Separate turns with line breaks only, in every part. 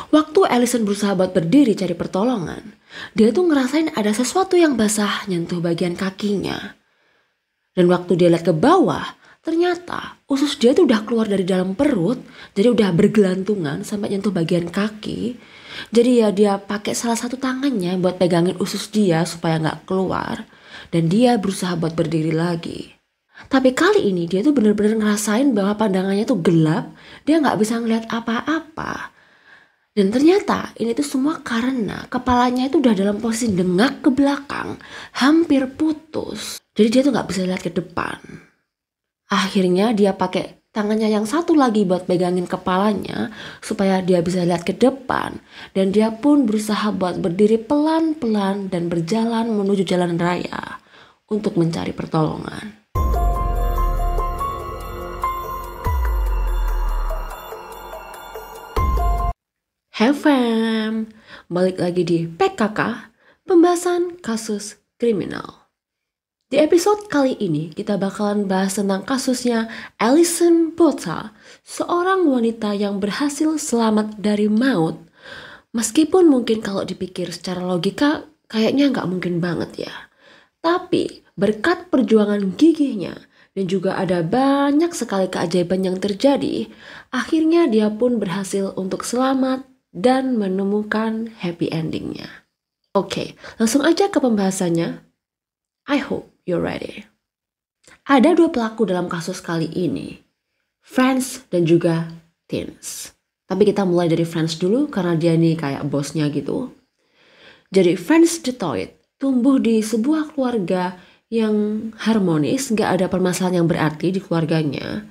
Waktu Allison berusaha buat berdiri cari pertolongan, dia tuh ngerasain ada sesuatu yang basah nyentuh bagian kakinya. Dan waktu dia lihat ke bawah, ternyata usus dia tuh udah keluar dari dalam perut, jadi udah bergelantungan sampai nyentuh bagian kaki. Jadi ya dia pakai salah satu tangannya buat pegangin usus dia supaya nggak keluar. Dan dia berusaha buat berdiri lagi. Tapi kali ini dia tuh bener-bener ngerasain bahwa pandangannya tuh gelap, dia nggak bisa ngeliat apa-apa. Dan ternyata ini tuh semua karena kepalanya itu udah dalam posisi dengak ke belakang, hampir putus. Jadi dia tuh nggak bisa lihat ke depan. Akhirnya dia pakai tangannya yang satu lagi buat pegangin kepalanya supaya dia bisa lihat ke depan. Dan dia pun berusaha buat berdiri pelan-pelan dan berjalan menuju jalan raya untuk mencari pertolongan. Hey fam, balik lagi di PKK, pembahasan kasus kriminal. Di episode kali ini kita bakalan bahas tentang kasusnya Allison Botha, seorang wanita yang berhasil selamat dari maut. Meskipun mungkin kalau dipikir secara logika kayaknya nggak mungkin banget ya. Tapi berkat perjuangan gigihnya dan juga ada banyak sekali keajaiban yang terjadi, akhirnya dia pun berhasil untuk selamat dan menemukan happy endingnya. Oke, langsung aja ke pembahasannya. I hope you're ready. Ada dua pelaku dalam kasus kali ini, Franz dan juga Tins. Tapi kita mulai dari Franz dulu karena dia nih kayak bosnya gitu. Jadi Franz Detoit tumbuh di sebuah keluarga yang harmonis, gak ada permasalahan yang berarti di keluarganya.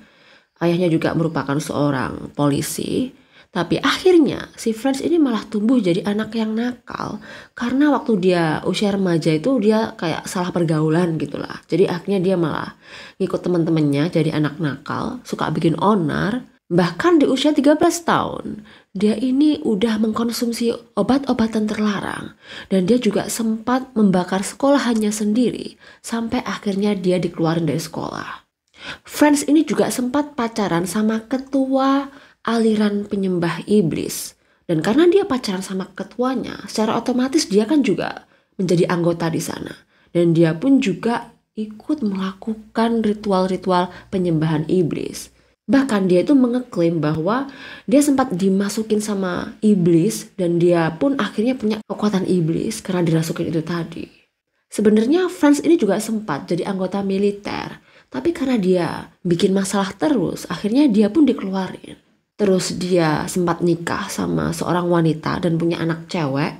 Ayahnya juga merupakan seorang polisi. Tapi akhirnya si Franz ini malah tumbuh jadi anak yang nakal karena waktu dia usia remaja itu dia kayak salah pergaulan gitulah. Jadi akhirnya dia malah ngikut teman-temannya jadi anak nakal, suka bikin onar. Bahkan di usia 13 tahun dia ini udah mengkonsumsi obat-obatan terlarang dan dia juga sempat membakar sekolahannya sendiri sampai akhirnya dia dikeluarin dari sekolah. Franz ini juga sempat pacaran sama ketua aliran penyembah iblis. Dan karena dia pacaran sama ketuanya, secara otomatis dia kan juga menjadi anggota di sana. Dan dia pun juga ikut melakukan ritual-ritual penyembahan iblis. Bahkan dia itu mengeklaim bahwa dia sempat dimasukin sama iblis dan dia pun akhirnya punya kekuatan iblis karena dirasukin itu tadi. Sebenarnya Franz ini juga sempat jadi anggota militer, tapi karena dia bikin masalah terus, akhirnya dia pun dikeluarin. Terus dia sempat nikah sama seorang wanita dan punya anak cewek.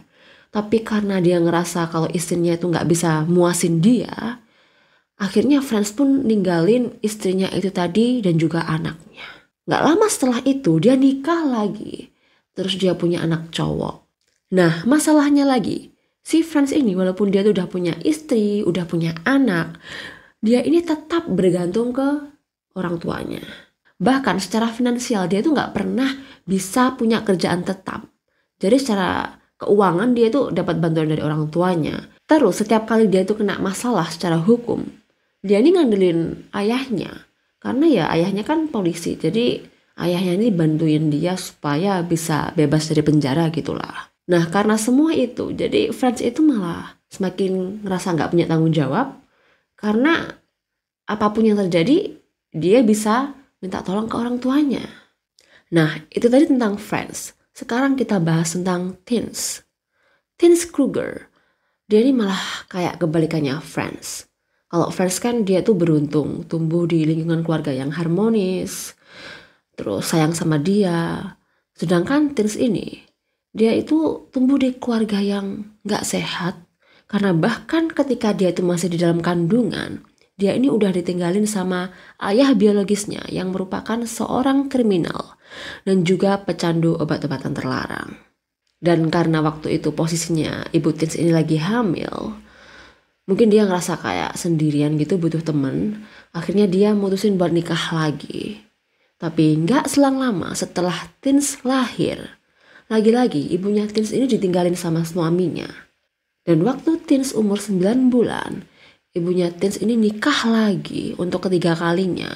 Tapi karena dia ngerasa kalau istrinya itu gak bisa muasin dia, akhirnya Franz pun ninggalin istrinya itu tadi dan juga anaknya. Gak lama setelah itu dia nikah lagi. Terus dia punya anak cowok. Nah masalahnya lagi, si Franz ini walaupun dia tuh udah punya istri, udah punya anak, dia ini tetap bergantung ke orang tuanya. Bahkan secara finansial dia tuh gak pernah bisa punya kerjaan tetap. Jadi secara keuangan dia tuh dapat bantuan dari orang tuanya. Terus setiap kali dia tuh kena masalah secara hukum, dia ini ngandelin ayahnya. Karena ya ayahnya kan polisi, jadi ayahnya ini bantuin dia supaya bisa bebas dari penjara gitulah. Nah karena semua itu, jadi Franz itu malah semakin ngerasa gak punya tanggung jawab. Karena apapun yang terjadi, dia bisa minta tolong ke orang tuanya. Nah, itu tadi tentang Franz. Sekarang kita bahas tentang Tins. Tins Kruger. Dia ini malah kayak kebalikannya Franz. Kalau Franz kan dia tuh beruntung, tumbuh di lingkungan keluarga yang harmonis, terus sayang sama dia. Sedangkan Tins ini, dia itu tumbuh di keluarga yang gak sehat. Karena bahkan ketika dia itu masih di dalam kandungan, dia ini udah ditinggalin sama ayah biologisnya yang merupakan seorang kriminal dan juga pecandu obat-obatan terlarang. Dan karena waktu itu posisinya ibu Tins ini lagi hamil, mungkin dia ngerasa kayak sendirian gitu butuh temen. Akhirnya dia mutusin buat nikah lagi. Tapi gak selang lama setelah Tins lahir, lagi-lagi ibunya Tins ini ditinggalin sama suaminya. Dan waktu Tins umur 9 bulan, ibunya Tins ini nikah lagi untuk ketiga kalinya.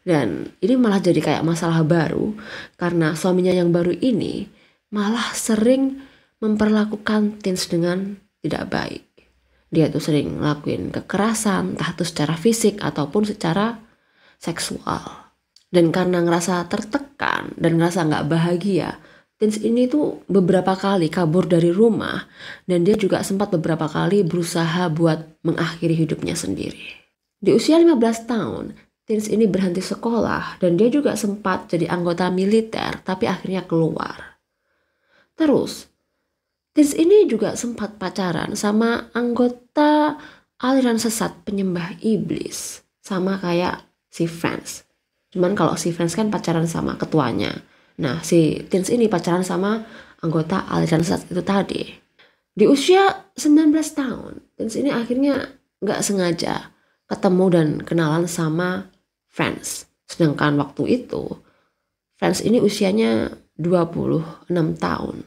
Dan ini malah jadi kayak masalah baru karena suaminya yang baru ini malah sering memperlakukan teens dengan tidak baik. Dia tuh sering ngelakuin kekerasan, entah itu secara fisik ataupun secara seksual. Dan karena ngerasa tertekan dan ngerasa nggak bahagia, teens ini tuh beberapa kali kabur dari rumah dan dia juga sempat beberapa kali berusaha buat mengakhiri hidupnya sendiri. Di usia 15 tahun, teens ini berhenti sekolah dan dia juga sempat jadi anggota militer tapi akhirnya keluar. Terus, teens ini juga sempat pacaran sama anggota aliran sesat penyembah iblis. Sama kayak si Franz. Cuman kalau si Franz kan pacaran sama ketuanya. Nah, si teens ini pacaran sama anggota aliran sesat itu tadi. Di usia 19 tahun, teens ini akhirnya gak sengaja ketemu dan kenalan sama Franz. Sedangkan waktu itu, Franz ini usianya 26 tahun.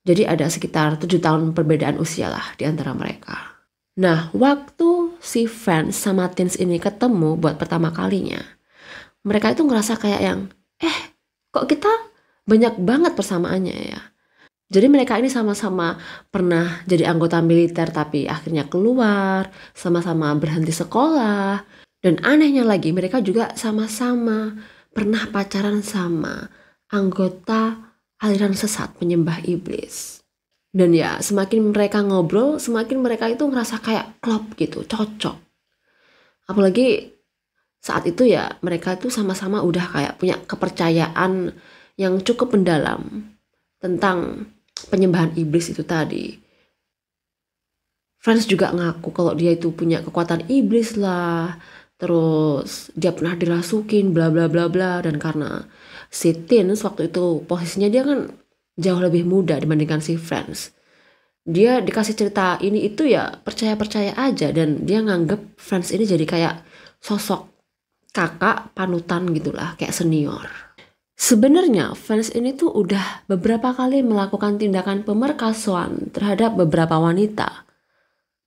Jadi ada sekitar 7 tahun perbedaan usia lah di antara mereka. Nah, waktu si Franz sama teens ini ketemu buat pertama kalinya, mereka itu ngerasa kayak yang, kok kita banyak banget persamaannya ya. Jadi mereka ini sama-sama pernah jadi anggota militer tapi akhirnya keluar, sama-sama berhenti sekolah. Dan anehnya lagi mereka juga sama-sama pernah pacaran sama anggota aliran sesat penyembah iblis. Dan ya semakin mereka ngobrol, semakin mereka itu ngerasa kayak klop gitu, cocok. Apalagi saat itu ya mereka itu sama-sama udah kayak punya kepercayaan yang cukup mendalam tentang penyembahan iblis itu tadi. Franz juga ngaku kalau dia itu punya kekuatan iblis lah. Terus dia pernah dirasukin bla bla bla bla. Dan karena si teens waktu itu posisinya dia kan jauh lebih muda dibandingkan si Franz. Dia dikasih cerita ini itu ya percaya-percaya aja. Dan dia nganggep Franz ini jadi kayak sosok kakak panutan gitulah, kayak senior. Sebenarnya Franz ini tuh udah beberapa kali melakukan tindakan pemerkosaan terhadap beberapa wanita.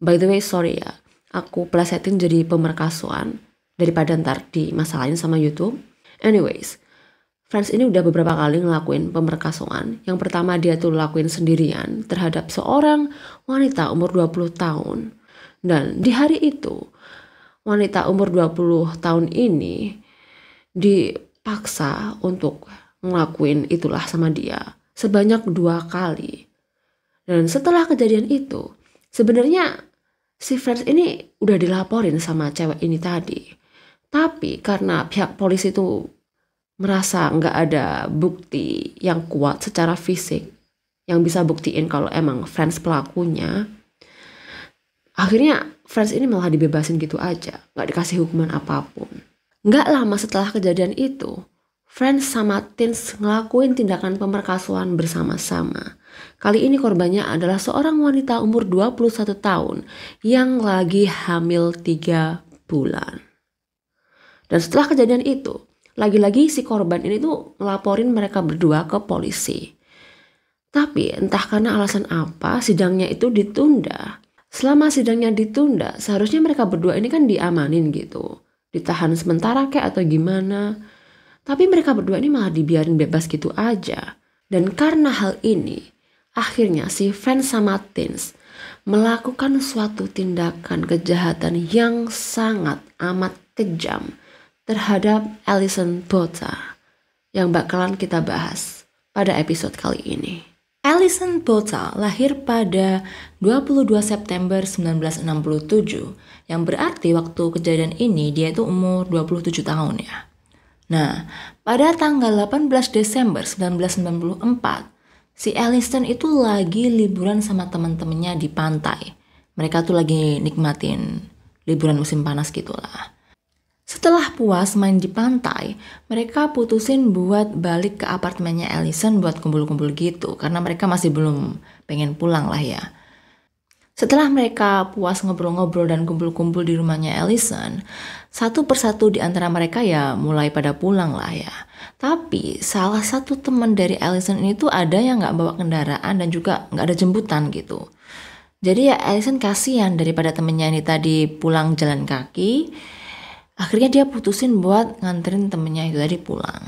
By the way, sorry ya, aku plesetin jadi pemerkosaan daripada ntar dimasalahin sama YouTube. Anyways, Franz ini udah beberapa kali ngelakuin pemerkosaan. Yang pertama dia tuh lakuin sendirian terhadap seorang wanita umur 20 tahun. Dan di hari itu, wanita umur 20 tahun ini dipaksa untuk ngelakuin itulah sama dia sebanyak 2 kali. Dan setelah kejadian itu, sebenarnya si Franz ini udah dilaporin sama cewek ini tadi. Tapi karena pihak polisi itu merasa nggak ada bukti yang kuat secara fisik yang bisa buktiin kalau emang Franz pelakunya, akhirnya Franz ini malah dibebasin gitu aja, nggak dikasih hukuman apapun. Nggak lama setelah kejadian itu, Franz sama teens ngelakuin tindakan pemerkosaan bersama-sama. Kali ini korbannya adalah seorang wanita umur 21 tahun yang lagi hamil 3 bulan. Dan setelah kejadian itu, lagi-lagi si korban ini tuh ngelaporin mereka berdua ke polisi. Tapi entah karena alasan apa sidangnya itu ditunda. Selama sidangnya ditunda, seharusnya mereka berdua ini kan diamanin gitu. Ditahan sementara kayak atau gimana. Tapi mereka berdua ini malah dibiarin bebas gitu aja. Dan karena hal ini, akhirnya si Franz sama teens melakukan suatu tindakan kejahatan yang sangat amat kejam terhadap Alison Botha yang bakalan kita bahas pada episode kali ini. Alison Botha lahir pada 22 September 1967, yang berarti waktu kejadian ini dia itu umur 27 tahun ya. Nah, pada tanggal 18 Desember 1994, si Alison itu lagi liburan sama teman-temannya di pantai. Mereka tuh lagi nikmatin liburan musim panas gitulah. Setelah puas main di pantai, mereka putusin buat balik ke apartemennya Alison buat kumpul-kumpul gitu, karena mereka masih belum pengen pulang lah ya. Setelah mereka puas ngobrol-ngobrol dan kumpul-kumpul di rumahnya Alison, satu persatu di antara mereka ya mulai pada pulang lah ya. Tapi salah satu teman dari Alison ini tuh ada yang gak bawa kendaraan dan juga gak ada jemputan gitu. Jadi ya Alison kasihan daripada temennya ini tadi pulang jalan kaki. Akhirnya dia putusin buat nganterin temennya itu tadi pulang.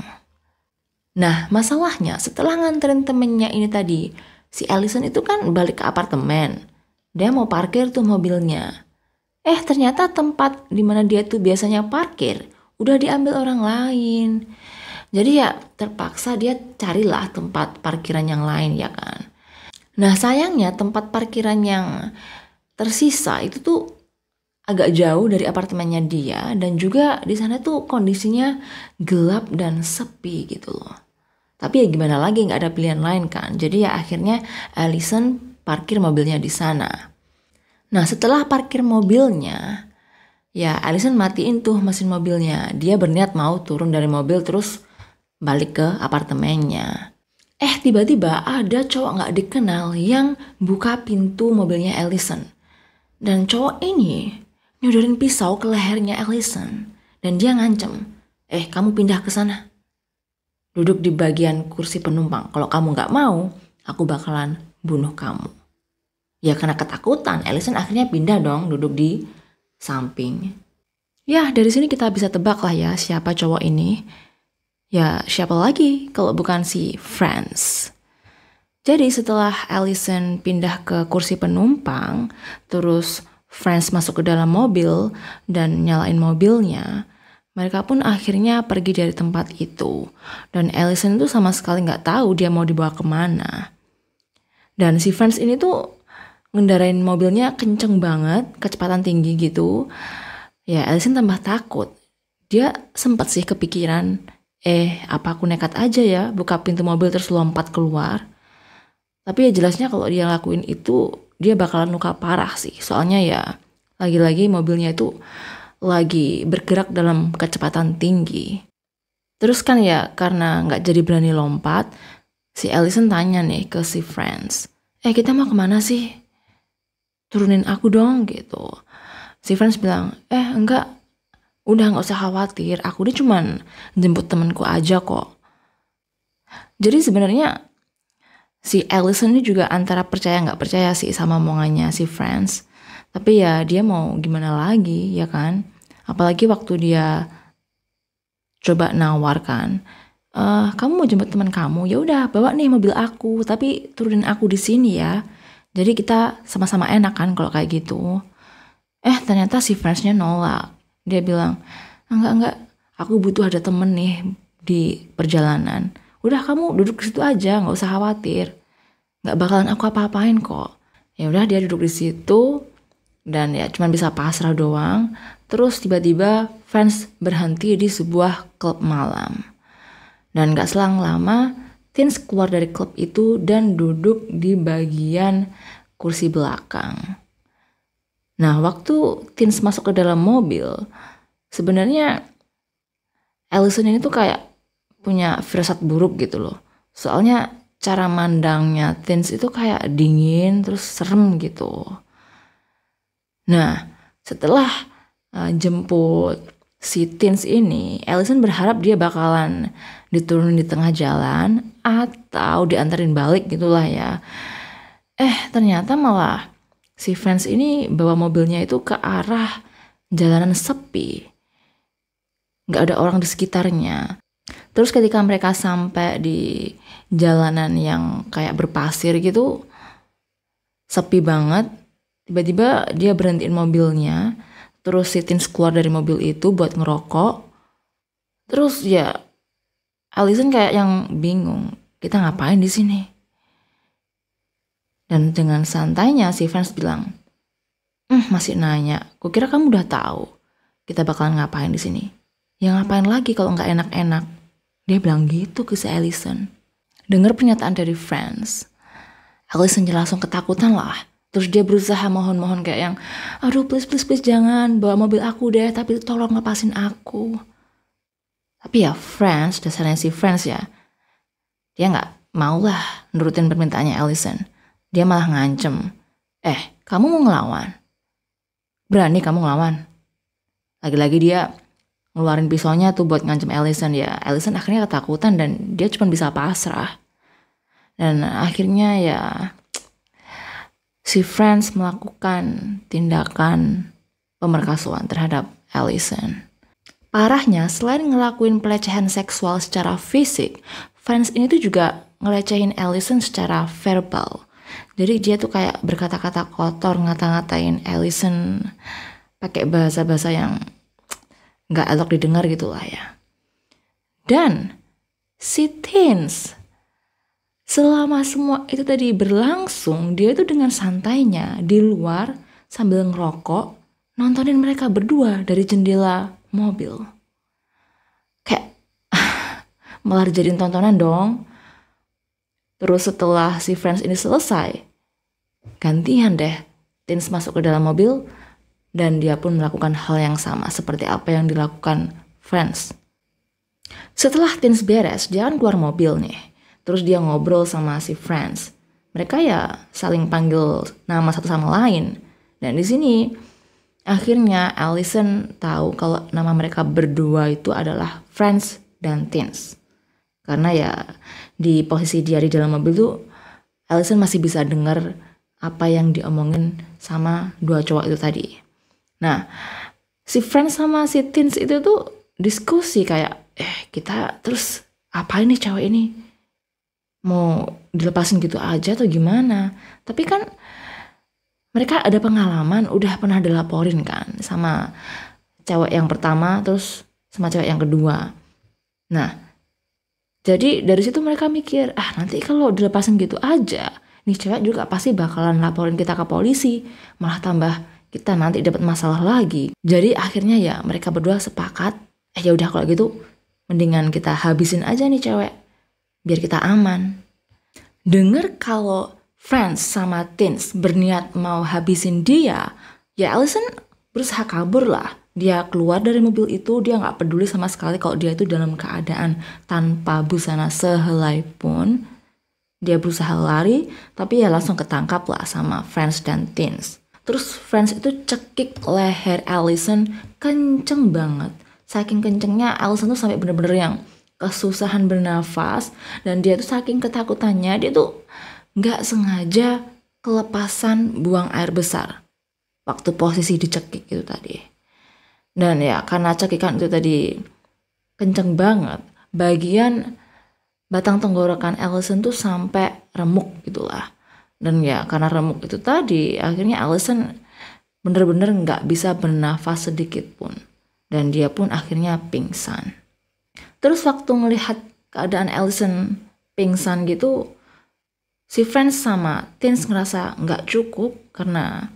Nah, masalahnya setelah nganterin temennya ini tadi, si Allison itu kan balik ke apartemen. Dia mau parkir tuh mobilnya. Ternyata tempat dimana dia tuh biasanya parkir udah diambil orang lain. Jadi ya terpaksa dia carilah tempat parkiran yang lain ya kan. Nah sayangnya tempat parkiran yang tersisa itu tuh agak jauh dari apartemennya dia, dan juga di sana tuh kondisinya gelap dan sepi gitu loh. Tapi ya gimana lagi, nggak ada pilihan lain kan. Jadi ya akhirnya Allison parkir mobilnya di sana. Nah setelah parkir mobilnya, ya Allison matiin tuh mesin mobilnya. Dia berniat mau turun dari mobil terus balik ke apartemennya. Tiba-tiba ada cowok nggak dikenal yang buka pintu mobilnya Allison. Dan cowok ini nyodorin pisau ke lehernya Allison. Dan dia ngancem, kamu pindah ke sana. Duduk di bagian kursi penumpang. Kalau kamu nggak mau, aku bakalan bunuh kamu. Ya karena ketakutan, Allison akhirnya pindah dong, duduk di samping. Ya dari sini kita bisa tebak lah ya siapa cowok ini. Ya siapa lagi kalau bukan si Franz. Jadi setelah Allison pindah ke kursi penumpang, terus Franz masuk ke dalam mobil dan nyalain mobilnya, mereka pun akhirnya pergi dari tempat itu. Dan Allison tuh sama sekali nggak tahu dia mau dibawa kemana. Dan si Franz ini tuh ngendarain mobilnya kenceng banget, kecepatan tinggi gitu. Ya Allison tambah takut. Dia sempat sih kepikiran, apa aku nekat aja ya buka pintu mobil terus lompat keluar. Tapi ya jelasnya kalau dia lakuin itu dia bakalan luka parah sih. Soalnya ya lagi-lagi mobilnya itu lagi bergerak dalam kecepatan tinggi. Terus kan ya karena nggak jadi berani lompat, si Allison tanya nih ke si Franz, kita mau kemana sih? Turunin aku dong gitu. Si Franz bilang, enggak, udah nggak usah khawatir, aku ini cuman jemput temanku aja kok. Jadi sebenarnya si Allison ini juga antara percaya nggak percaya sih sama omongannya si Franz. Tapi ya dia mau gimana lagi ya kan. Apalagi waktu dia coba nawarkan, kamu mau jemput teman kamu, ya udah bawa nih mobil aku, tapi turunin aku di sini ya. Jadi kita sama-sama enak kan kalau kayak gitu. Ternyata si Franz-nya nolak. Dia bilang, enggak, aku butuh ada temen nih di perjalanan. Udah kamu duduk di situ aja, nggak usah khawatir. Nggak bakalan aku apa-apain kok. Ya udah dia duduk di situ dan ya cuma bisa pasrah doang. Terus tiba-tiba Franz berhenti di sebuah klub malam. Dan nggak selang lama, Tins keluar dari klub itu dan duduk di bagian kursi belakang. Nah, waktu Tins masuk ke dalam mobil, sebenarnya Allison ini tuh kayak punya firasat buruk gitu loh. Soalnya cara mandangnya Tins itu kayak dingin terus serem gitu. Nah, setelah jemput si Tins ini, Allison berharap dia bakalan diturunin di tengah jalan atau diantarin balik gitulah ya. Ternyata malah si Franz ini bawa mobilnya itu ke arah jalanan sepi. Nggak ada orang di sekitarnya. Terus ketika mereka sampai di jalanan yang kayak berpasir gitu, sepi banget, tiba-tiba dia berhentiin mobilnya. Terus si Tins keluar dari mobil itu buat ngerokok. Terus ya Allison kayak yang bingung, kita ngapain di sini? Dan dengan santainya si Franz bilang, masih nanya, kukira kamu udah tahu kita bakalan ngapain di sini. Ya ngapain lagi kalau nggak enak-enak? Dia bilang gitu ke si Allison. Dengar pernyataan dari Franz, Allison langsung ketakutan lah. Terus dia berusaha mohon-mohon kayak yang, aduh please jangan bawa mobil aku deh, tapi tolong lepasin aku. Tapi ya Franz, dasarnya si Franz ya, dia nggak mau lah nurutin permintaannya Allison. Dia malah ngancem, kamu mau ngelawan? Berani kamu ngelawan? Lagi-lagi dia ngeluarin pisaunya tuh buat ngancem Allison ya. Allison akhirnya ketakutan dan dia cuma bisa pasrah. Dan akhirnya ya si Franz melakukan tindakan pemerkosaan terhadap Allison. Parahnya, selain ngelakuin pelecehan seksual secara fisik,
Franz ini tuh juga ngelecehin Allison secara verbal. Jadi dia tuh kayak berkata-kata kotor, ngata-ngatain Allison pakai bahasa-bahasa yang nggak elok didengar gitu lah ya. Dan si Tins, selama semua itu tadi berlangsung, dia itu dengan santainya di luar sambil ngerokok, nontonin mereka berdua dari jendela mobil. Kayak malah dijadiin tontonan dong. Terus setelah si Franz ini selesai, gantian deh Tins masuk ke dalam mobil dan dia pun melakukan hal yang sama seperti apa yang dilakukan Franz. Setelah Tins beres, dia kan keluar mobil nih. Terus dia ngobrol sama si Franz. Mereka ya saling panggil nama satu sama lain. Dan di sini akhirnya Allison tahu kalau nama mereka berdua itu adalah Franz dan Tins. Karena ya di posisi dia di dalam mobil tuh Allison masih bisa dengar apa yang diomongin sama dua cowok itu tadi. Nah, si Franz sama si Tins itu tuh diskusi kayak, kita terus apa ini cewek ini? Mau dilepasin gitu aja atau gimana? Tapi kan mereka ada pengalaman, udah pernah dilaporin kan sama cewek yang pertama terus sama cewek yang kedua. Nah, jadi dari situ mereka mikir, nanti kalau dilepasin gitu aja, nih cewek juga pasti bakalan laporin kita ke polisi, malah tambah kita nanti dapat masalah lagi. Jadi akhirnya ya mereka berdua sepakat, ya udah kalau gitu mendingan kita habisin aja nih cewek, biar kita aman. Dengar kalau Franz sama Tins berniat mau habisin dia, ya Allison berusaha kabur lah. Dia keluar dari mobil itu, dia gak peduli sama sekali kalau dia itu dalam keadaan tanpa busana sehelai pun. Dia berusaha lari, tapi ya langsung ketangkap lah sama Franz dan Tins. Terus Franz itu cekik leher Allison kenceng banget. Saking kencengnya Allison tuh sampai bener-bener yang kesusahan bernafas. Dan dia tuh saking ketakutannya, dia tuh gak sengaja kelepasan buang air besar waktu posisi dicekik itu tadi. Dan ya karena cekikan itu tadi kenceng banget, bagian batang tenggorokan Allison tuh sampai remuk gitulah. Dan ya karena remuk itu tadi, akhirnya Allison bener-bener gak bisa bernafas sedikit pun. Dan dia pun akhirnya pingsan. Terus waktu ngelihat keadaan Allison pingsan gitu, si Franz sama Tins ngerasa gak cukup karena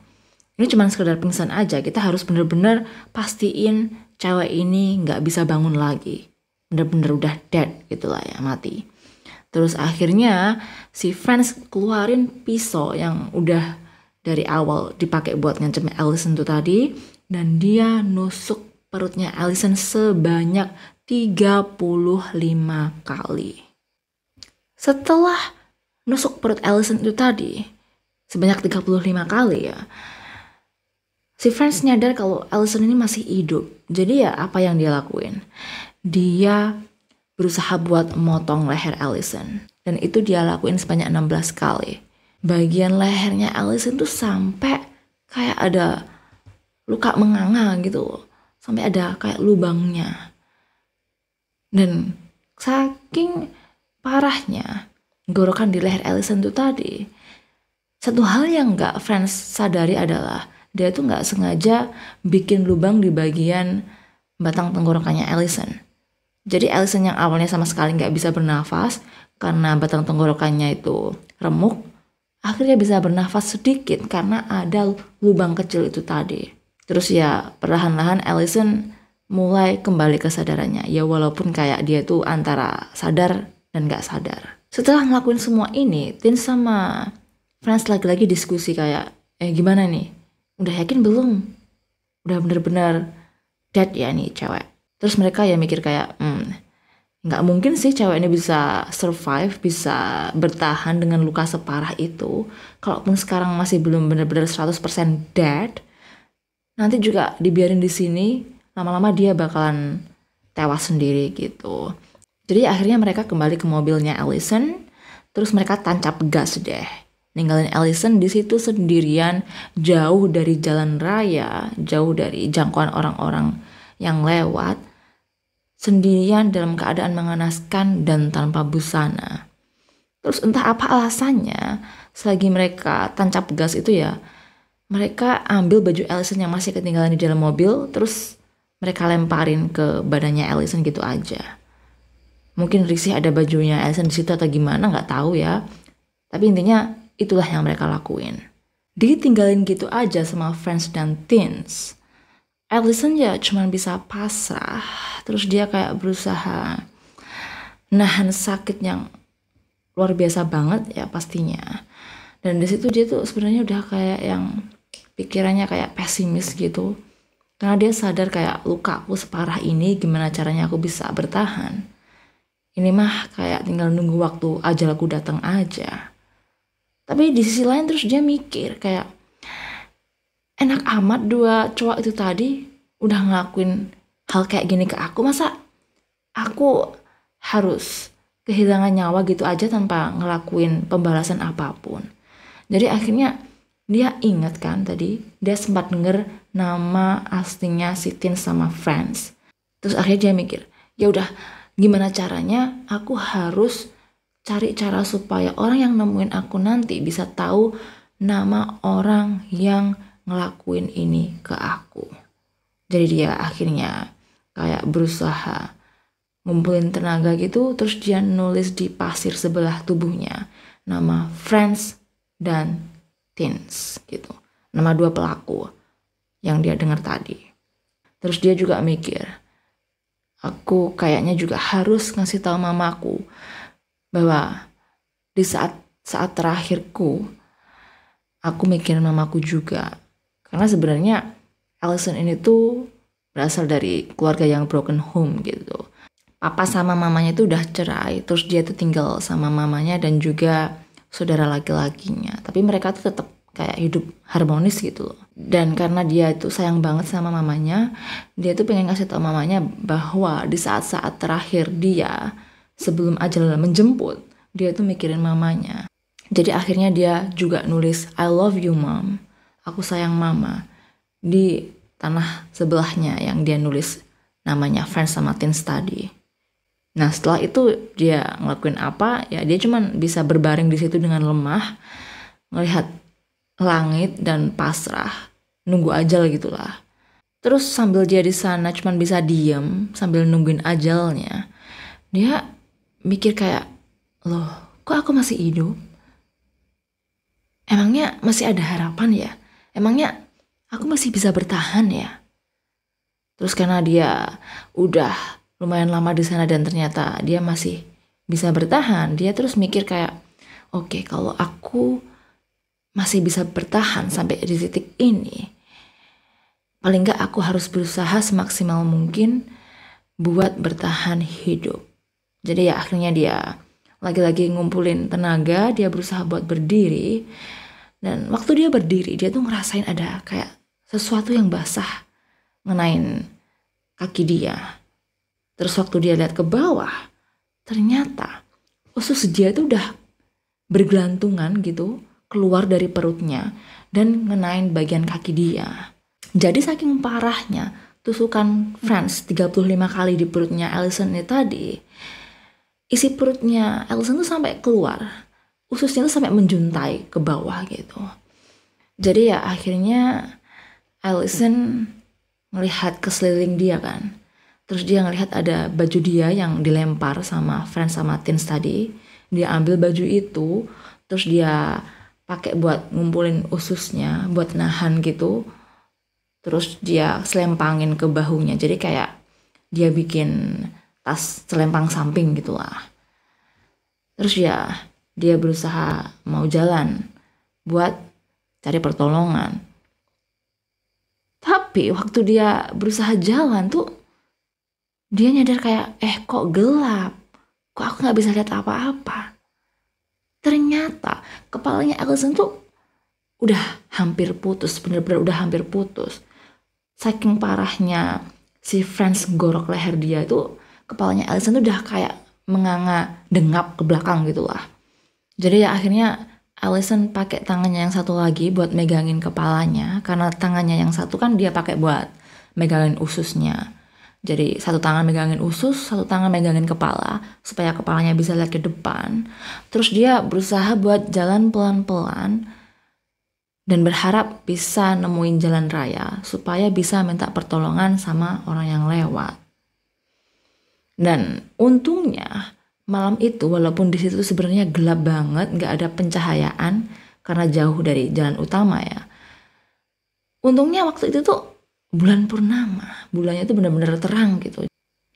ini cuma sekedar pingsan aja. Kita harus bener-bener pastiin cewek ini gak bisa bangun lagi. Bener-bener udah dead gitu lah ya, mati. Terus akhirnya si Franz keluarin pisau yang udah dari awal dipakai buat ngancem Allison tuh tadi. Dan dia nusuk perutnya Allison sebanyak 35 kali. Setelah nusuk perut Allison itu tadi sebanyak 35 kali ya, si Franz nyadar kalau Allison ini masih hidup. Jadi ya apa yang dia lakuin? Dia berusaha buat motong leher Allison. Dan itu dia lakuin sebanyak 16 kali. Bagian lehernya Allison tuh sampai kayak ada luka menganga gitu. Sampai ada kayak lubangnya. Dan saking parahnya gorokan di leher Allison tuh tadi, satu hal yang gak Franz sadari adalah dia tuh gak sengaja bikin lubang di bagian batang tenggorokannya Allison. Jadi Allison yang awalnya sama sekali gak bisa bernafas karena batang tenggorokannya itu remuk, akhirnya bisa bernafas sedikit karena ada lubang kecil itu tadi. Terus ya perlahan-lahan Allison mulai kembali kesadarannya. Ya walaupun kayak dia tuh antara sadar dan gak sadar. Setelah ngelakuin semua ini, Tins sama Franz lagi-lagi diskusi kayak, gimana nih? Udah yakin belum? Udah bener-bener dead ya nih cewek. Terus mereka ya mikir kayak, gak mungkin sih cewek ini bisa survive, bisa bertahan dengan luka separah itu. Kalaupun sekarang masih belum bener-bener 100% dead, nanti juga dibiarin di sini, lama-lama dia bakalan tewas sendiri gitu. Jadi akhirnya mereka kembali ke mobilnya Allison, terus mereka tancap gas deh. Ninggalin Allison di situ sendirian, jauh dari jalan raya, jauh dari jangkauan orang-orang yang lewat. sendirian dalam keadaan mengenaskan dan tanpa busana. Terus entah apa alasannya, selagi mereka tancap gas itu ya, mereka ambil baju Allison yang masih ketinggalan di dalam mobil, terus mereka lemparin ke badannya Allison gitu aja. Mungkin risih ada bajunya Allison di situ atau gimana, nggak tahu ya. Tapi intinya itulah yang mereka lakuin. Ditinggalin gitu aja sama friends dan teens. Allison ya cuma bisa pasrah. Terus dia kayak berusaha nahan sakit yang luar biasa banget ya pastinya. Dan di situ dia tuh sebenarnya udah kayak yang pikirannya kayak pesimis gitu. Karena dia sadar kayak luka aku separah ini, gimana caranya aku bisa bertahan. Ini mah kayak tinggal nunggu waktu ajalku datang aja. Tapi di sisi lain terus dia mikir kayak enak amat dua cowok itu tadi udah ngelakuin hal kayak gini ke aku. Masa aku harus kehilangan nyawa gitu aja tanpa ngelakuin pembalasan apapun. Jadi akhirnya dia ingat kan tadi dia sempat denger nama aslinya si Tin sama Friends. Terus akhirnya dia mikir, ya udah gimana caranya aku harus cari cara supaya orang yang nemuin aku nanti bisa tahu nama orang yang ngelakuin ini ke aku. Jadi dia akhirnya kayak berusaha ngumpulin tenaga gitu, terus dia nulis di pasir sebelah tubuhnya nama Friends dan Teens gitu. Nama dua pelaku yang dia dengar tadi. Terus dia juga mikir, aku kayaknya juga harus ngasih tahu mamaku bahwa di saat terakhirku, aku mikirin mamaku juga. Karena sebenarnya Allison ini tuh berasal dari keluarga yang broken home gitu. Papa sama mamanya itu udah cerai, terus dia tuh tinggal sama mamanya dan juga saudara laki-lakinya. Tapi mereka tuh tetap kayak hidup harmonis gitu loh. Dan karena dia itu sayang banget sama mamanya, dia tuh pengen ngasih tau mamanya bahwa di saat-saat terakhir dia sebelum ajal menjemput, dia tuh mikirin mamanya. Jadi akhirnya dia juga nulis I love you mom, aku sayang mama, di tanah sebelahnya yang dia nulis namanya Friends sama Teens tadi. Nah setelah itu dia ngelakuin apa? Ya dia cuman bisa berbaring di situ dengan lemah, ngelihat langit dan pasrah, nunggu ajal gitulah. Terus sambil dia di sana cuman bisa diem sambil nungguin ajalnya, dia mikir kayak, loh kok aku masih hidup? Emangnya masih ada harapan ya? Emangnya aku masih bisa bertahan ya? Terus karena dia udah lumayan lama di sana dan ternyata dia masih bisa bertahan, dia terus mikir kayak, oke, kalau aku masih bisa bertahan sampai di titik ini, paling nggak aku harus berusaha semaksimal mungkin buat bertahan hidup. Jadi ya akhirnya dia lagi-lagi ngumpulin tenaga, dia berusaha buat berdiri. Dan waktu dia berdiri, dia tuh ngerasain ada kayak sesuatu yang basah ngenain kaki dia. Terus waktu dia lihat ke bawah, ternyata usus dia tuh udah bergelantungan gitu, keluar dari perutnya dan ngenain bagian kaki dia. Jadi saking parahnya tusukan Friends 35 kali di perutnya Allison ini tadi, isi perutnya Allison tuh sampai keluar, ususnya tuh sampai menjuntai ke bawah gitu. Jadi ya akhirnya Allison melihat ke sekeliling dia kan. Terus dia ngelihat ada baju dia yang dilempar sama Friends sama Teens tadi. Dia ambil baju itu, terus dia pakai buat ngumpulin ususnya, buat nahan gitu. Terus dia selempangin ke bahunya. Jadi kayak dia bikin tas selempang samping gitulah. Terus ya dia berusaha mau jalan buat cari pertolongan. Tapi waktu dia berusaha jalan tuh dia nyadar kayak kok gelap. Kok aku gak bisa lihat apa-apa. Ternyata kepalanya Allison tuh udah hampir putus. Bener-bener udah hampir putus. Saking parahnya si Friends gorok leher dia itu, kepalanya Allison tuh udah kayak menganga dengap ke belakang gitu lah. Jadi ya akhirnya Allison pakai tangannya yang satu lagi buat megangin kepalanya, karena tangannya yang satu kan dia pakai buat megangin ususnya. Jadi satu tangan megangin usus, satu tangan megangin kepala, supaya kepalanya bisa lihat ke depan. Terus dia berusaha buat jalan pelan-pelan, dan berharap bisa nemuin jalan raya, supaya bisa minta pertolongan sama orang yang lewat. Dan untungnya, malam itu walaupun di situ sebenarnya gelap banget, nggak ada pencahayaan, karena jauh dari jalan utama ya. Untungnya waktu itu tuh bulan purnama, bulannya itu benar-benar terang gitu.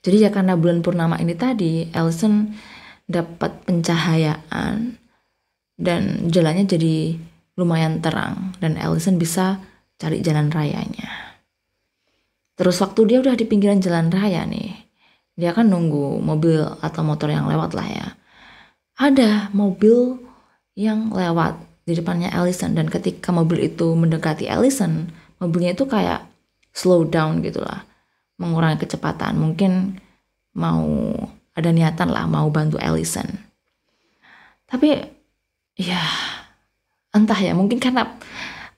Jadi ya karena bulan purnama ini tadi, Allison dapat pencahayaan dan jalannya jadi lumayan terang dan Allison bisa cari jalan rayanya. Terus waktu dia udah di pinggiran jalan raya nih, dia kan nunggu mobil atau motor yang lewat lah ya. Ada mobil yang lewat di depannya Allison, dan ketika mobil itu mendekati Allison, mobilnya itu kayak slow down gitu lah, mengurangi kecepatan, mungkin mau ada niatan lah mau bantu Allison. Tapi ya entah ya, mungkin karena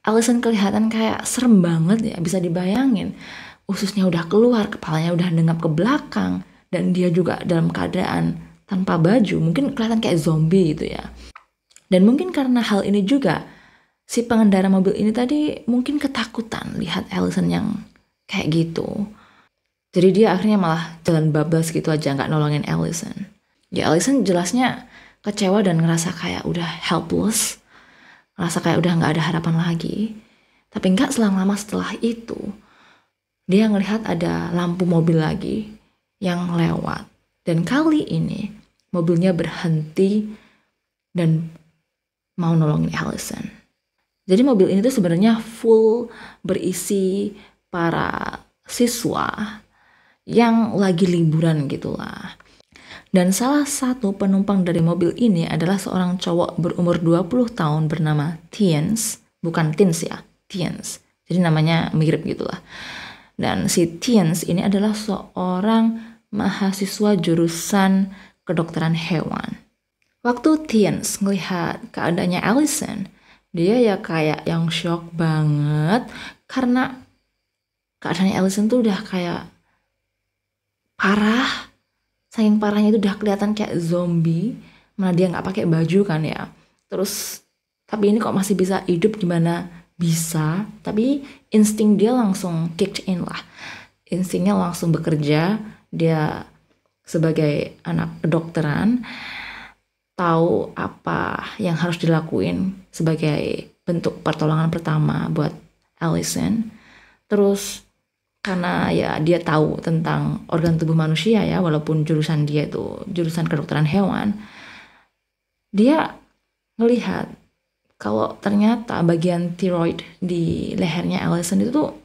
Allison kelihatan kayak serem banget ya, bisa dibayangin ususnya udah keluar, kepalanya udah nengap ke belakang, dan dia juga dalam keadaan tanpa baju, mungkin kelihatan kayak zombie gitu ya. Dan mungkin karena hal ini juga, si pengendara mobil ini tadi mungkin ketakutan lihat Allison yang kayak gitu. Jadi dia akhirnya malah jalan bablas gitu aja, nggak nolongin Allison. Ya Allison jelasnya kecewa dan ngerasa kayak udah helpless, ngerasa kayak udah nggak ada harapan lagi. Tapi nggak selang-lama setelah itu, dia ngelihat ada lampu mobil lagi yang lewat. Dan kali ini mobilnya berhenti dan mau nolongin Allison. Jadi mobil ini tuh sebenarnya full berisi para siswa yang lagi liburan gitulah. Dan salah satu penumpang dari mobil ini adalah seorang cowok berumur 20 tahun bernama Tiens. Bukan Teens ya, Tiens. Jadi namanya mirip gitulah. Dan si Tiens ini adalah seorang mahasiswa jurusan kedokteran hewan. Waktu Tiens ngelihat keadaannya Allison, dia ya kayak yang shock banget karena keadaannya Allison tuh udah kayak parah. Saking parahnya itu udah kelihatan kayak zombie, mana dia nggak pakai baju kan ya. Terus tapi ini kok masih bisa hidup, gimana bisa? Tapi insting dia langsung kicked in lah. Instingnya langsung bekerja. Dia sebagai anak kedokteran tahu apa yang harus dilakuin sebagai bentuk pertolongan pertama buat Allison. Terus karena ya dia tahu tentang organ tubuh manusia ya, walaupun jurusan dia itu jurusan kedokteran hewan, dia ngelihat kalau ternyata bagian thyroid di lehernya Allison itu tuh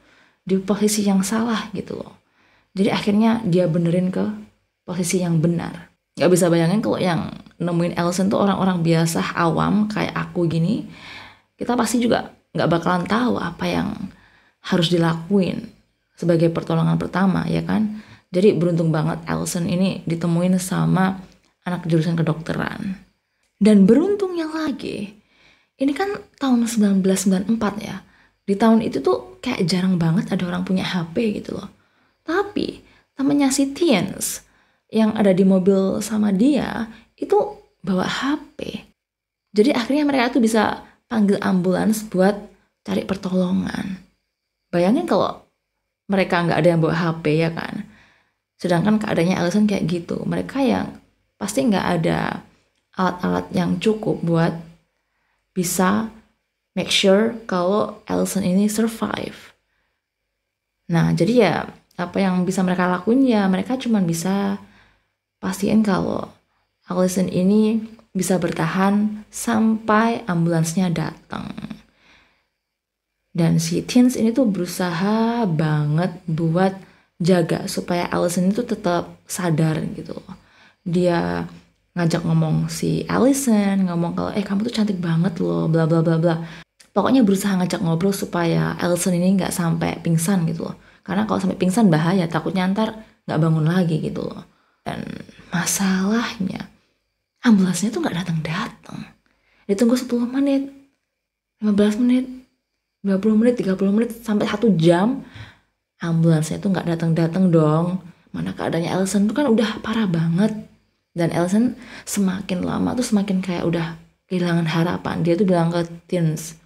di posisi yang salah gitu loh. Jadi akhirnya dia benerin ke posisi yang benar. Gak bisa bayangin kalau yang nemuin Allison tuh orang-orang biasa awam kayak aku gini, kita pasti juga gak bakalan tahu apa yang harus dilakuin sebagai pertolongan pertama ya kan. Jadi beruntung banget Allison ini ditemuin sama anak jurusan kedokteran. Dan beruntungnya lagi, ini kan tahun 1994 ya. Di tahun itu tuh kayak jarang banget ada orang punya HP gitu loh. Tapi temennya si Tiens yang ada di mobil sama dia itu bawa HP. Jadi akhirnya mereka tuh bisa panggil ambulans buat cari pertolongan. Bayangin kalau mereka nggak ada yang bawa HP ya kan. Sedangkan keadaannya Allison kayak gitu. Mereka yang pasti nggak ada alat-alat yang cukup buat bisa make sure kalau Allison ini survive. Nah jadi ya apa yang bisa mereka lakuin ya mereka cuma bisa pastiin kalau Allison ini bisa bertahan sampai ambulansnya datang. Dan si Tiens ini tuh berusaha banget buat jaga supaya Allison itu tetap sadar gitu loh. Dia ngajak ngomong si Allison, ngomong kalau kamu tuh cantik banget loh, bla bla bla bla. Pokoknya berusaha ngajak ngobrol supaya Allison ini nggak sampai pingsan gitu loh. Karena kalau sampai pingsan bahaya, takutnya ntar nggak bangun lagi gitu loh. Dan masalahnya ambulansnya tuh nggak datang-datang. Ditunggu 10 menit, 15 menit, 20 menit, 30 menit, sampai 1 jam ambulansnya tuh nggak datang-datang dong. Mana keadaannya Allison tuh kan udah parah banget. Dan Allison semakin lama tuh semakin kayak udah kehilangan harapan. Dia tuh bilang ke teens,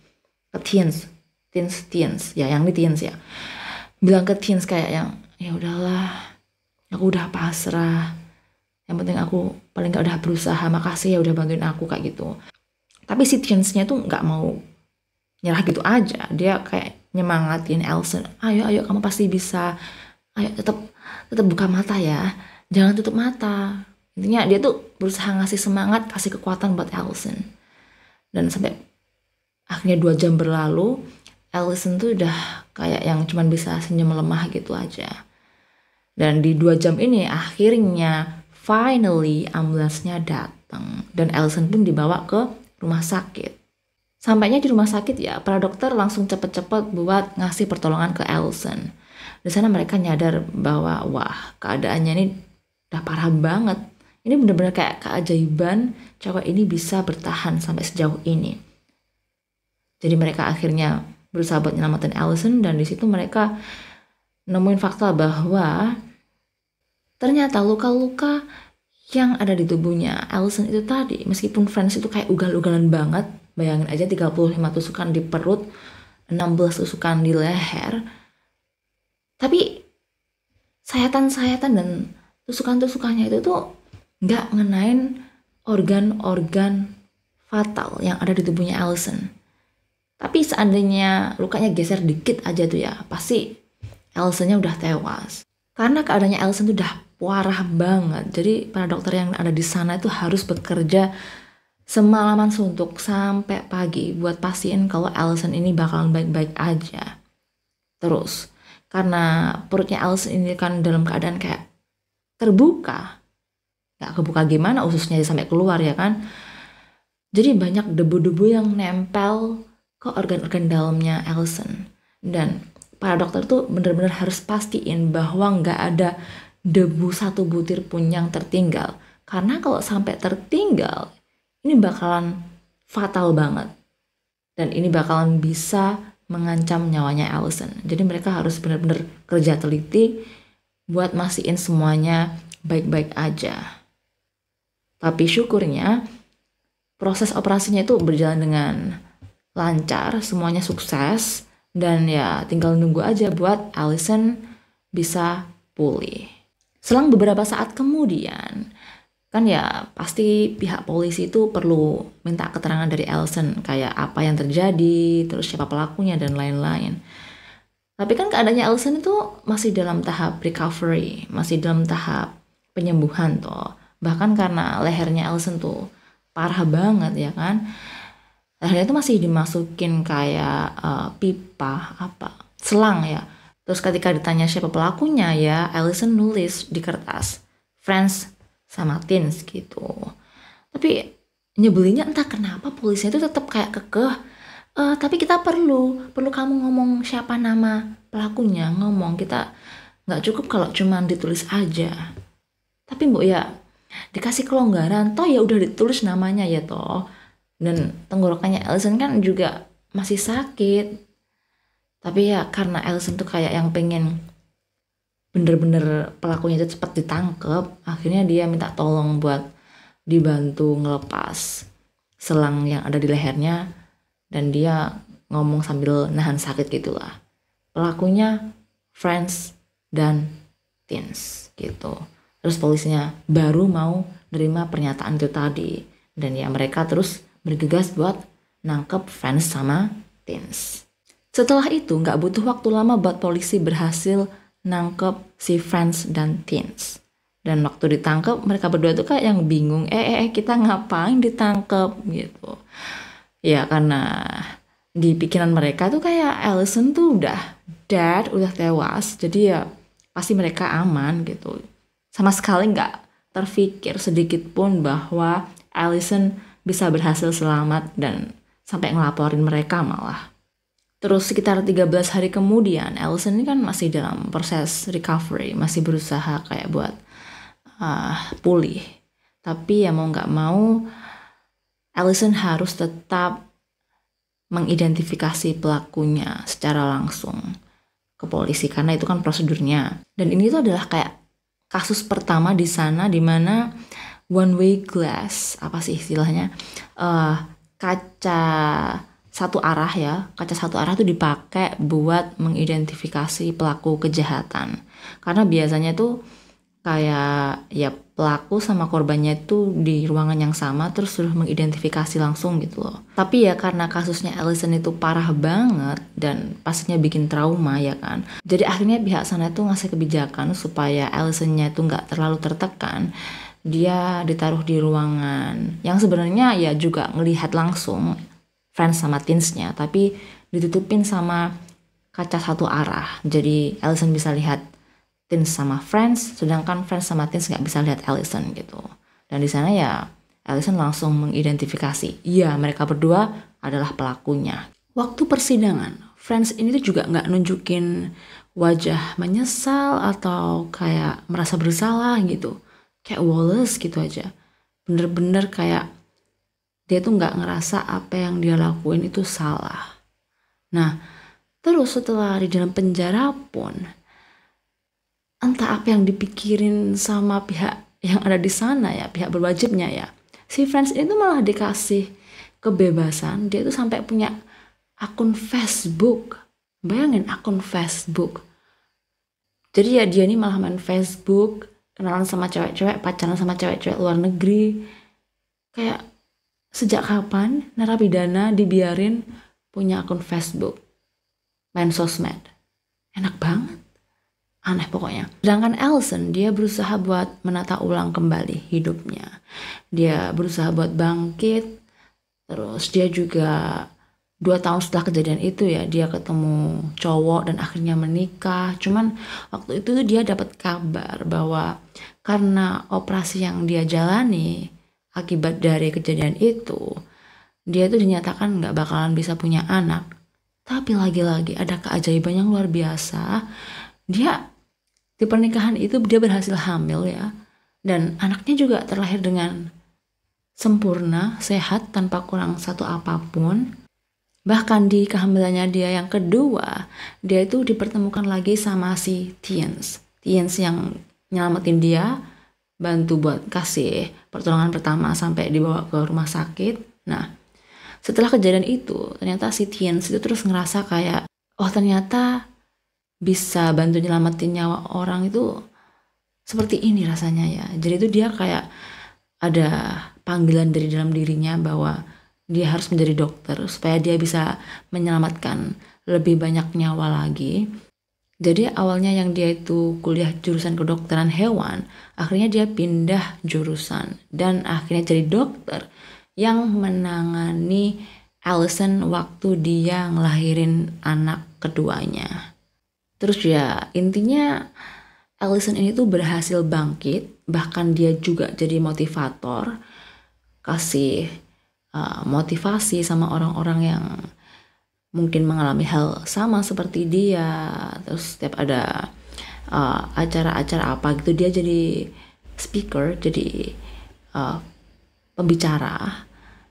ya yang di teens ya. Bilang ke teens kayak yang, ya udahlah, aku udah pasrah. Yang penting aku paling gak udah berusaha, makasih ya udah bantuin aku kayak gitu. Tapi si teensnya tuh gak mau nyerah gitu aja. Dia kayak nyemangatin Allison, ayo kamu pasti bisa, ayo tetap buka mata ya, jangan tutup mata. Intinya dia tuh berusaha ngasih semangat, kasih kekuatan buat Allison. Dan sampai akhirnya 2 jam berlalu, Allison tuh udah kayak yang cuman bisa senyum lemah gitu aja. Dan di 2 jam ini akhirnya finally ambulansnya datang dan Allison pun dibawa ke rumah sakit. Sampainya di rumah sakit ya, para dokter langsung cepet-cepet buat ngasih pertolongan ke Allison. Di sana mereka nyadar bahwa wah, keadaannya ini udah parah banget. Ini benar-benar kayak keajaiban cewek ini bisa bertahan sampai sejauh ini. Jadi mereka akhirnya berusaha buat nyelamatin Allison dan di situ mereka nemuin fakta bahwa ternyata luka-luka yang ada di tubuhnya Allison itu tadi, meskipun Friends itu kayak ugal-ugalan banget, bayangin aja 35 tusukan di perut, 16 tusukan di leher, tapi sayatan-sayatan dan tusukan-tusukannya itu tuh nggak ngenain organ-organ fatal yang ada di tubuhnya Allison. Tapi seandainya lukanya geser dikit aja tuh ya, pasti Allisonnya udah tewas. Karena keadaannya Allison tuh udah parah banget. Jadi para dokter yang ada di sana itu harus bekerja semalaman suntuk sampai pagi buat pastiin kalau Allison ini bakalan baik-baik aja. Terus, karena perutnya Allison ini kan dalam keadaan kayak terbuka. Gak kebuka gimana ususnya sampai keluar ya kan. Jadi banyak debu-debu yang nempel ke organ-organ dalamnya Allison. Dan para dokter tuh bener-bener harus pastiin bahwa nggak ada debu satu butir pun yang tertinggal. Karena kalau sampai tertinggal, ini bakalan fatal banget. Dan ini bakalan bisa mengancam nyawanya Allison. Jadi mereka harus bener-bener kerja teliti buat mastiin semuanya baik-baik aja. Tapi syukurnya proses operasinya itu berjalan dengan lancar, semuanya sukses, dan ya tinggal nunggu aja buat Allison bisa pulih. Selang beberapa saat kemudian, kan ya pasti pihak polisi itu perlu minta keterangan dari Allison, kayak apa yang terjadi, terus siapa pelakunya, dan lain-lain. Tapi kan keadaannya Allison itu masih dalam tahap recovery, masih dalam tahap penyembuhan toh. Bahkan karena lehernya Allison tuh parah banget ya kan. Lehernya itu masih dimasukin kayak pipa, selang ya. Terus ketika ditanya siapa pelakunya ya, Allison nulis di kertas, Friends sama Teens gitu. Tapi nyebelinnya entah kenapa polisi itu tetap kayak kekeh. Tapi kita perlu kamu ngomong siapa nama pelakunya, ngomong, kita nggak cukup kalau cuma ditulis aja. Tapi mbok ya dikasih kelonggaran, toh ya udah ditulis namanya ya toh. Dan tenggorokannya Allison kan juga masih sakit. Tapi ya karena Allison tuh kayak yang pengen bener-bener pelakunya itu cepat ditangkep, akhirnya dia minta tolong buat dibantu ngelepas selang yang ada di lehernya. Dan dia ngomong sambil nahan sakit gitulah. Pelakunya Friends dan Teens gitu. Terus polisinya baru mau nerima pernyataan itu tadi. Dan ya mereka terus bergegas buat nangkep Friends sama Teens. Setelah itu gak butuh waktu lama buat polisi berhasil nangkep si Friends dan Teens. Dan waktu ditangkep mereka berdua tuh kayak yang bingung. Kita ngapain ditangkep gitu. Ya karena di pikiran mereka tuh kayak Allison tuh udah dead, udah tewas. Jadi ya pasti mereka aman gitu. Sama sekali gak terfikir sedikit pun bahwa Allison bisa berhasil selamat dan sampai ngelaporin mereka malah. Terus sekitar 13 hari kemudian, Allison ini kan masih dalam proses recovery, masih berusaha kayak buat pulih. Tapi ya mau gak mau, Allison harus tetap mengidentifikasi pelakunya secara langsung ke polisi karena itu kan prosedurnya. Dan ini tuh adalah kayak kasus pertama di sana, di mana one way glass, apa sih istilahnya, kaca satu arah ya, kaca satu arah tuh dipakai buat mengidentifikasi pelaku kejahatan. Karena biasanya tuh kayak ya pelaku sama korbannya itu di ruangan yang sama terus suruh mengidentifikasi langsung gitu loh. Tapi ya karena kasusnya Allison itu parah banget dan pastinya bikin trauma ya kan. Jadi akhirnya pihak sana itu ngasih kebijakan supaya Allisonnya itu nggak terlalu tertekan. Dia ditaruh di ruangan yang sebenarnya ya juga ngelihat langsung friends sama teensnya, tapi ditutupin sama kaca satu arah. Jadi Allison bisa lihat teens sama friends, sedangkan friends sama teens nggak bisa lihat Allison gitu. Dan di sana ya Allison langsung mengidentifikasi, iya mereka berdua adalah pelakunya. Waktu persidangan, friends ini tuh juga nggak nunjukin wajah menyesal atau kayak merasa bersalah gitu. Kayak Wallace gitu aja. Bener-bener kayak dia tuh nggak ngerasa apa yang dia lakuin itu salah. Nah, terus setelah di dalam penjara pun, entah apa yang dipikirin sama pihak yang ada di sana ya, pihak berwajibnya ya. Si Friends ini tuh malah dikasih kebebasan, dia tuh sampai punya akun Facebook. Bayangin akun Facebook. Jadi ya dia ini malah main Facebook, kenalan sama cewek-cewek, pacaran sama cewek-cewek luar negeri. Kayak sejak kapan narapidana dibiarin punya akun Facebook, main sosmed? Enak banget. Aneh pokoknya. Sedangkan Allison, dia berusaha buat menata ulang kembali hidupnya. Dia berusaha buat bangkit. Terus dia juga 2 tahun setelah kejadian itu ya, dia ketemu cowok dan akhirnya menikah. Cuman waktu itu dia dapat kabar bahwa karena operasi yang dia jalani akibat dari kejadian itu, dia tuh dinyatakan nggak bakalan bisa punya anak. Tapi lagi-lagi ada keajaiban yang luar biasa. Dia di pernikahan itu dia berhasil hamil ya. Dan anaknya juga terlahir dengan sempurna, sehat, tanpa kurang satu apapun. Bahkan di kehamilannya dia yang kedua, dia itu dipertemukan lagi sama si Tiens. Tiens yang nyelamatin dia, bantu buat kasih pertolongan pertama sampai dibawa ke rumah sakit. Nah, setelah kejadian itu, ternyata si Tiens itu terus ngerasa kayak, oh ternyata bisa bantu nyelamatin nyawa orang itu seperti ini rasanya ya. Jadi itu dia kayak ada panggilan dari dalam dirinya bahwa dia harus menjadi dokter supaya dia bisa menyelamatkan lebih banyak nyawa lagi. Jadi awalnya yang dia itu kuliah jurusan kedokteran hewan, akhirnya dia pindah jurusan dan akhirnya jadi dokter yang menangani Allison waktu dia ngelahirin anak keduanya. Terus ya intinya Allison ini tuh berhasil bangkit, bahkan dia juga jadi motivator, kasih motivasi sama orang-orang yang mungkin mengalami hal sama seperti dia. Terus setiap ada acara-acara apa gitu dia jadi speaker, jadi pembicara.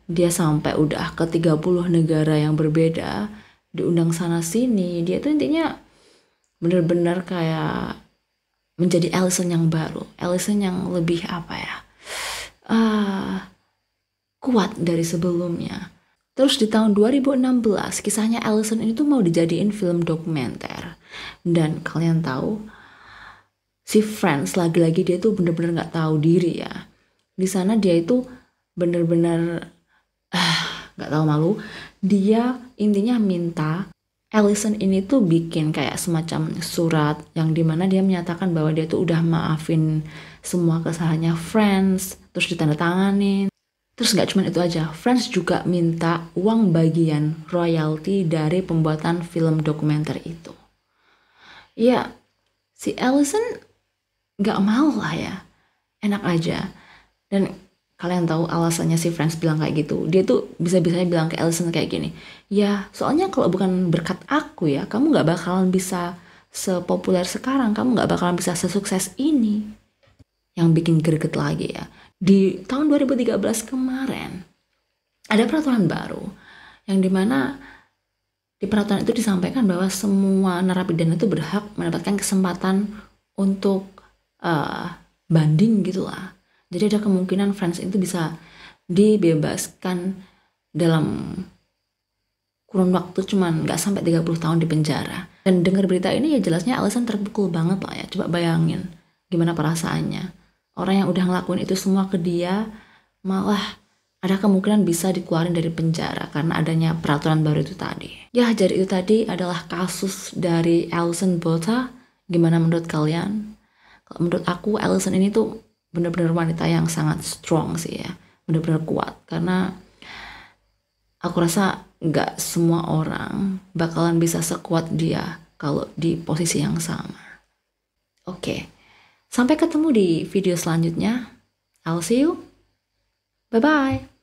Dia sampai udah ke 30 negara yang berbeda, diundang sana sini. Dia tuh intinya bener-bener kayak menjadi Allison yang baru, Allison yang lebih apa ya, kuat dari sebelumnya. Terus di tahun 2016 kisahnya Allison ini tuh mau dijadiin film dokumenter. Dan kalian tahu si Friends lagi-lagi dia tuh bener-bener nggak tahu diri ya. Di sana dia itu bener-bener nggak tahu malu. Dia intinya minta Allison ini tuh bikin kayak semacam surat yang dimana dia menyatakan bahwa dia tuh udah maafin semua kesalahannya Friends, terus ditandatanganin. Terus gak cuma itu aja, Friends juga minta uang bagian royalti dari pembuatan film dokumenter itu. Ya, si Allison gak mau lah ya, enak aja. Dan kalian tahu alasannya si Friends bilang kayak gitu. Dia tuh bisa-bisanya bilang ke Allison kayak gini. Ya soalnya kalau bukan berkat aku ya, kamu gak bakalan bisa sepopuler sekarang. Kamu gak bakalan bisa sesukses ini. Yang bikin greget lagi ya. Di tahun 2013 kemarin, ada peraturan baru. Yang dimana di peraturan itu disampaikan bahwa semua narapidana itu berhak mendapatkan kesempatan untuk banding gitu lah. Jadi ada kemungkinan Franz itu bisa dibebaskan dalam kurun waktu cuman nggak sampai 30 tahun di penjara. Dan dengar berita ini ya jelasnya Allison terpukul banget lah ya. Coba bayangin gimana perasaannya. Orang yang udah ngelakuin itu semua ke dia malah ada kemungkinan bisa dikeluarin dari penjara karena adanya peraturan baru itu tadi. Ya, jadi itu tadi adalah kasus dari Alison Botha. Gimana menurut kalian? Kalau menurut aku, Alison ini tuh bener-bener wanita yang sangat strong sih ya. Bener-bener kuat. Karena aku rasa nggak semua orang bakalan bisa sekuat dia kalau di posisi yang sama. Oke, sampai ketemu di video selanjutnya. I'll see you. Bye-bye.